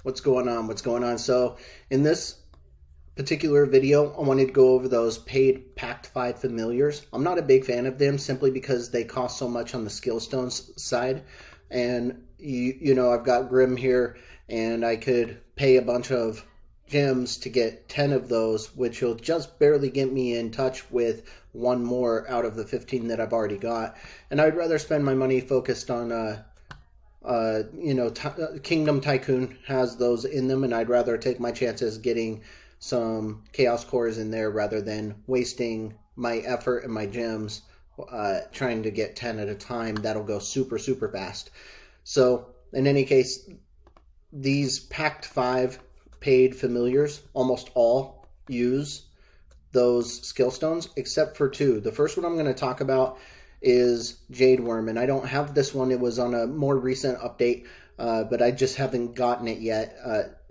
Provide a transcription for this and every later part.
What's going on? What's going on? So in this particular video, I wanted to go over those paid Pact 5 familiars. I'm not a big fan of them simply because they cost so much on the skillstones side. And you know, I've got Grim here and I could pay a bunch of gems to get 10 of those, which will just barely get me in touch with one more out of the 15 that I've already got. And I'd rather spend my money focused on Kingdom Tycoon has those in them, and I'd rather take my chances getting some Chaos Cores in there rather than wasting my effort and my gems trying to get 10 at a time. That'll go super, super fast. So, in any case, these Pact 5 paid familiars almost all use those skill stones except for two. The first one I'm going to talk about is Jade Worm, and I don't have this one. It was on a more recent update, but I just haven't gotten it yet.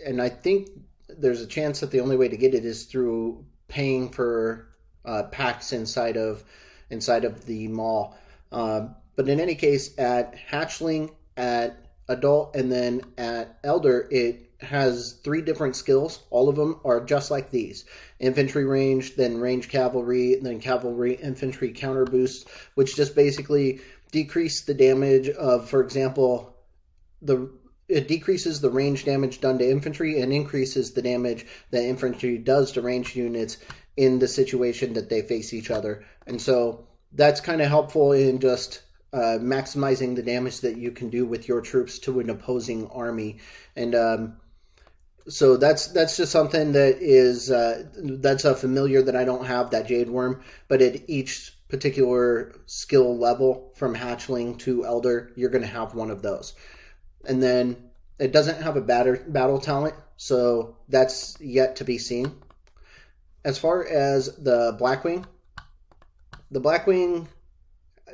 And I think there's a chance that the only way to get it is through paying for packs inside of the mall. But in any case, at Hatchling, at Adult, and then at Elder, it has 3 different skills. All of them are just like these: infantry range, then range cavalry, and then cavalry infantry counter boost, which just basically decrease the damage of, for example, it decreases the range damage done to infantry and increases the damage that infantry does to ranged units in the situation that they face each other. And so that's kind of helpful in just maximizing the damage that you can do with your troops to an opposing army. And so that's just something that is that's a familiar that I don't have, that Jade Worm. But at each particular skill level, from Hatchling to Elder, you're going to have one of those. And then it doesn't have a battle talent, so that's yet to be seen. As far as the Blackwing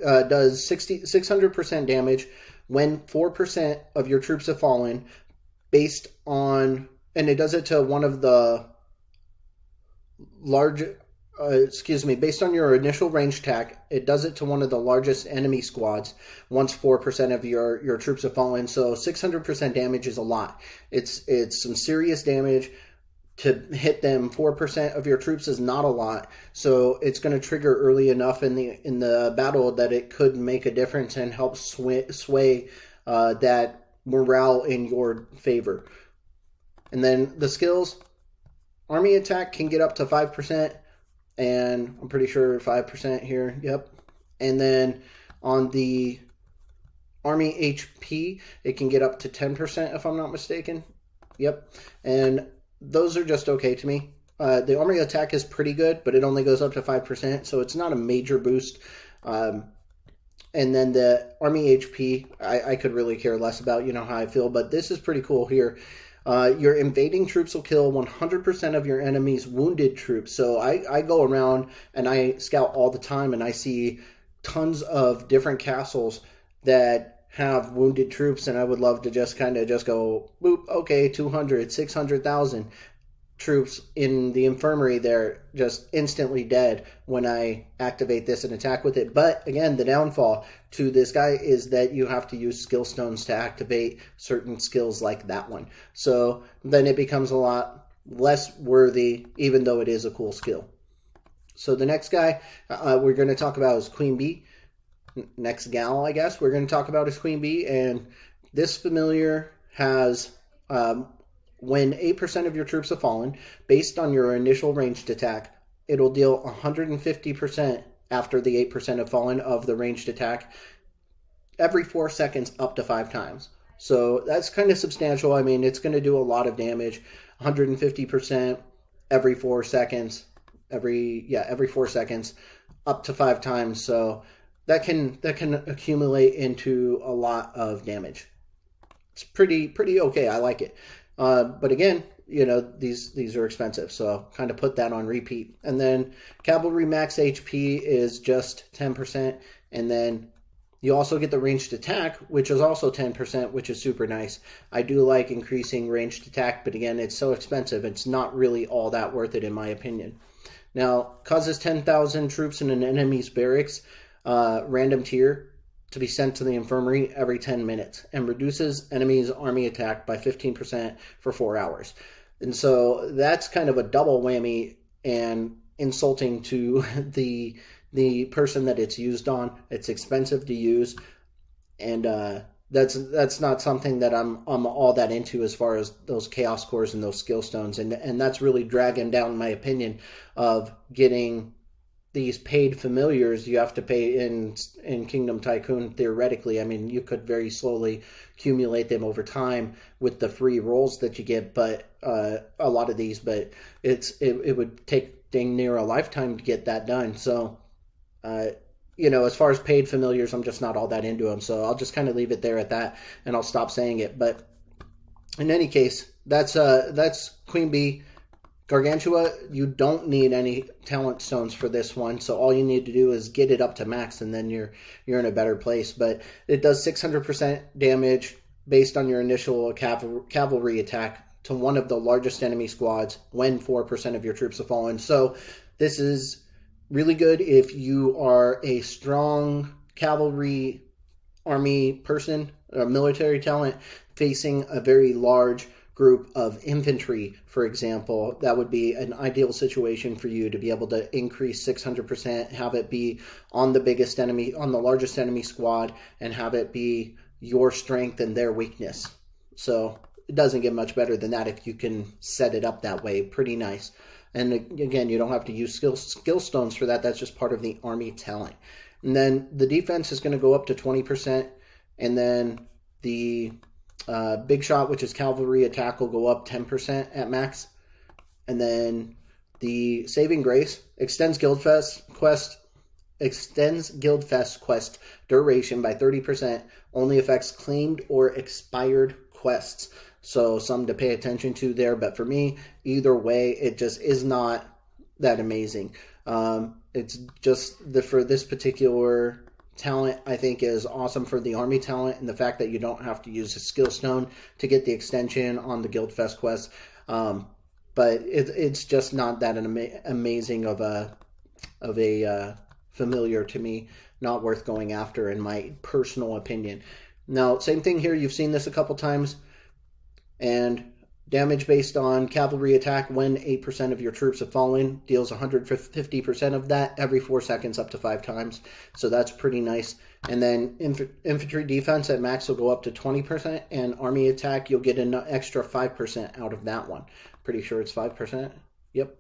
does 600% damage when 4% of your troops have fallen, based on, and it does it to one of the based on your initial range attack, it does it to one of the largest enemy squads once 4% of your troops have fallen. So 600% damage is a lot. It's some serious damage. To hit them, 4% of your troops is not a lot. So it's going to trigger early enough in the battle that it could make a difference and help sway that morale in your favor. And then the skills, army attack can get up to 5%, and I'm pretty sure 5% here. Yep. And then on the army HP, it can get up to 10% if I'm not mistaken. Yep. And those are just okay to me. The army attack is pretty good, but it only goes up to 5%, so it's not a major boost. And then the army HP, I could really care less about, you know how I feel, but this is pretty cool here. Your invading troops will kill 100% of your enemy's wounded troops. So I go around and I scout all the time, and I see tons of different castles that have wounded troops, and I would love to just go, boop, okay, 200, 600,000 troops in the infirmary. They're just instantly dead when I activate this and attack with it. But again, the downfall to this guy is that you have to use skill stones to activate certain skills like that one. So then it becomes a lot less worthy, even though it is a cool skill. So the next guy we're going to talk about is Queen Bee. Next gal, I guess, we're going to talk about is Queen Bee. And this familiar has, when 8% of your troops have fallen, based on your initial ranged attack, it'll deal 150% after the 8% have fallen of the ranged attack every 4 seconds up to 5 times. So that's kind of substantial. I mean, it's going to do a lot of damage. 150% every 4 seconds, every 4 seconds up to 5 times. So that can accumulate into a lot of damage. It's pretty okay. I like it. But again, you know, these are expensive, so kind of put that on repeat. And then cavalry max HP is just 10%, and then you also get the ranged attack, which is also 10%, which is super nice. I do like increasing ranged attack, but again, it's so expensive, it's not really all that worth it in my opinion. Now, causes 10,000 troops in an enemy's barracks, random tier. to be sent to the infirmary every 10 minutes and reduces enemies' army attack by 15% for 4 hours. And so that's kind of a double whammy and insulting to the person that it's used on. It's expensive to use, and that's not something that I'm all that into as far as those chaos cores and those skill stones, and that's really dragging down my opinion of getting these paid familiars. You have to pay in Kingdom Tycoon, theoretically. I mean, you could very slowly accumulate them over time with the free rolls that you get, but a lot of these, but it would take dang near a lifetime to get that done. So as far as paid familiars, I'm just not all that into them, so I'll just kind of leave it there at that, and I'll stop saying it. But in any case, that's Queen Bee. Gargantua, you don't need any talent stones for this one, so all you need to do is get it up to max, and then you're in a better place. But it does 600% damage based on your initial cavalry attack to one of the largest enemy squads when 4% of your troops have fallen. So this is really good if you are a strong cavalry army person, a military talent, facing a very large group of infantry, for example. That would be an ideal situation for you to be able to increase 600%, have it be on the biggest enemy, on the largest enemy squad, and have it be your strength and their weakness. So it doesn't get much better than that if you can set it up that way. Pretty nice. And again, you don't have to use skill stones for that. That's just part of the army talent. And then the defense is going to go up to 20%. And then the big shot, which is cavalry attack, will go up 10% at max. And then the saving grace extends Guildfest quest duration by 30%. Only affects claimed or expired quests. So some to pay attention to there, but for me, either way, it just is not that amazing. It's just for this particular talent, I think, is awesome for the army talent, and the fact that you don't have to use a skill stone to get the extension on the Guildfest quest. But it's just not that amazing of a familiar to me. Not worth going after, in my personal opinion. Now, same thing here. You've seen this a couple times. And damage based on cavalry attack when 8% of your troops have fallen, deals 150% of that every 4 seconds up to 5 times. So that's pretty nice. And then infantry defense at max will go up to 20%, and army attack, you'll get an extra 5% out of that one. Pretty sure it's 5%. Yep.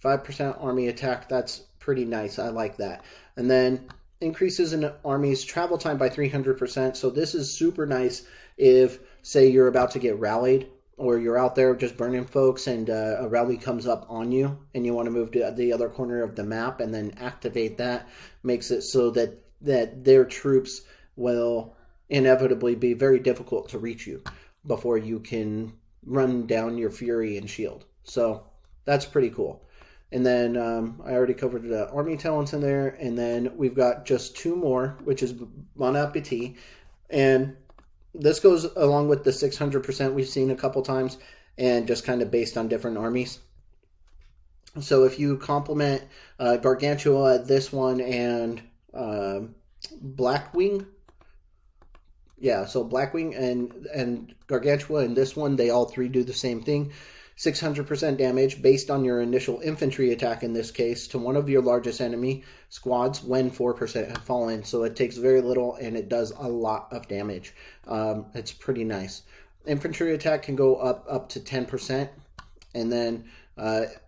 5% army attack. That's pretty nice. I like that. And then increases in army's travel time by 300%. So this is super nice if, say, you're about to get rallied, or you're out there just burning folks and a rally comes up on you and you want to move to the other corner of the map and then activate that. Makes it so that their troops will inevitably be very difficult to reach you before you can run down your fury and shield. So that's pretty cool. And then I already covered the army talents in there. And then we've got just 2 more, which is Bon Appetit. And this goes along with the 600% we've seen a couple times, and just kind of based on different armies. So if you complement Gargantua, this one, and Blackwing, so Blackwing and Gargantua and this one, they all 3 do the same thing. 600% damage based on your initial infantry attack, in this case, to one of your largest enemy squads when 4% have fallen. So it takes very little and it does a lot of damage. It's pretty nice. Infantry attack can go up to 10%. And then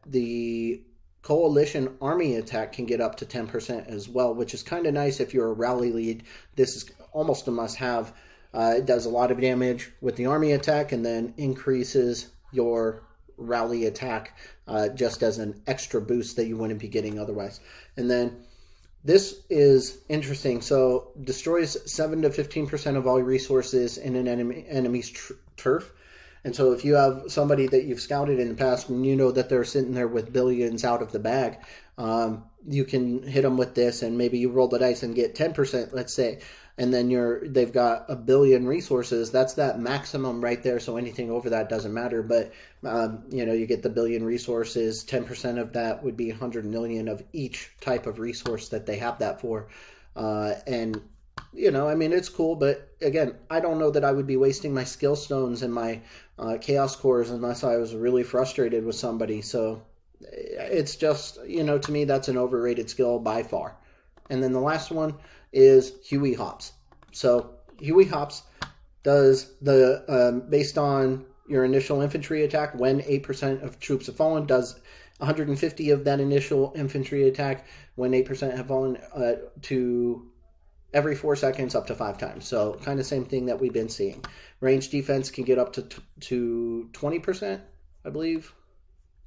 the coalition army attack can get up to 10% as well, which is kind of nice if you're a rally lead. This is almost a must-have. It does a lot of damage with the army attack and then increases your rally attack just as an extra boost that you wouldn't be getting otherwise. And then this is interesting. So destroys 7 to 15% of all resources in an enemy's turf. And so if you have somebody that you've scouted in the past and you know that they're sitting there with billions out of the bag, you can hit them with this, and maybe you roll the dice and get 10%, let's say, and then they've got a billion resources. That's that maximum right there. So anything over that doesn't matter. But you get the billion resources. 10% of that would be 100 million of each type of resource that they have that for. And you know, I mean, it's cool, but again, I don't know that I would be wasting my skill stones and my chaos cores unless I was really frustrated with somebody. So it's just, you know, to me, that's an overrated skill by far. And then the last one is Huey Hopps. So Huey Hopps does the, based on your initial infantry attack, when 8% of troops have fallen, does 150 of that initial infantry attack when 8% have fallen to every 4 seconds up to 5 times. So kind of same thing that we've been seeing. Range defense can get up to 20%, I believe.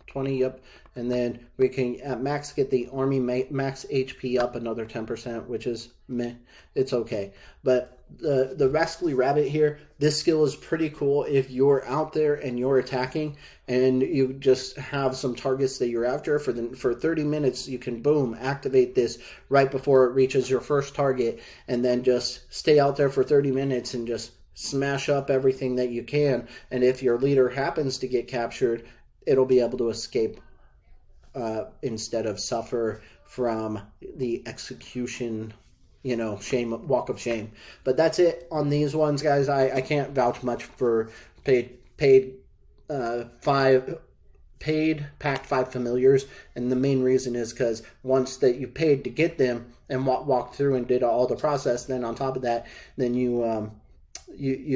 20, yep. And then we can at max get the army max HP up another 10%, which is meh. It's okay. But the Rascally Rabbit here, this skill is pretty cool if you're out there and you're attacking and you just have some targets that you're after. For 30 minutes, you can, boom, activate this right before it reaches your first target, and then just stay out there for 30 minutes and just smash up everything that you can. And if your leader happens to get captured, it'll be able to escape instead of suffer from the execution, you know, walk of shame. But that's it on these ones, guys. I can't vouch much for paid Pact 5 familiars, and the main reason is because once that you paid to get them and walked through and did all the process, then on top of that, then you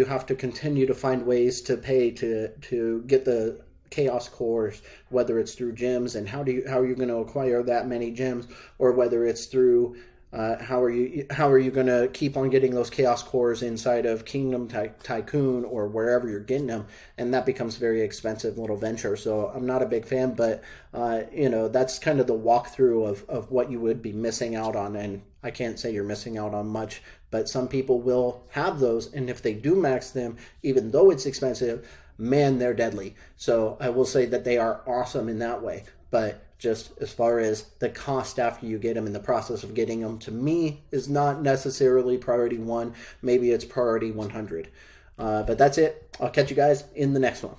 have to continue to find ways to pay to get the chaos cores, whether it's through gems, and how are you going to acquire that many gems, or whether it's through how are you going to keep on getting those chaos cores inside of Kingdom Tycoon or wherever you're getting them, and that becomes a very expensive little venture. So I'm not a big fan, but you know, that's kind of the walkthrough of what you would be missing out on. And I can't say you're missing out on much, but some people will have those, and if they do max them, even though it's expensive, man, they're deadly. So I will say that they are awesome in that way. But just as far as the cost after you get them and the process of getting them, to me, is not necessarily priority 1. Maybe it's priority 100. But that's it. I'll catch you guys in the next one.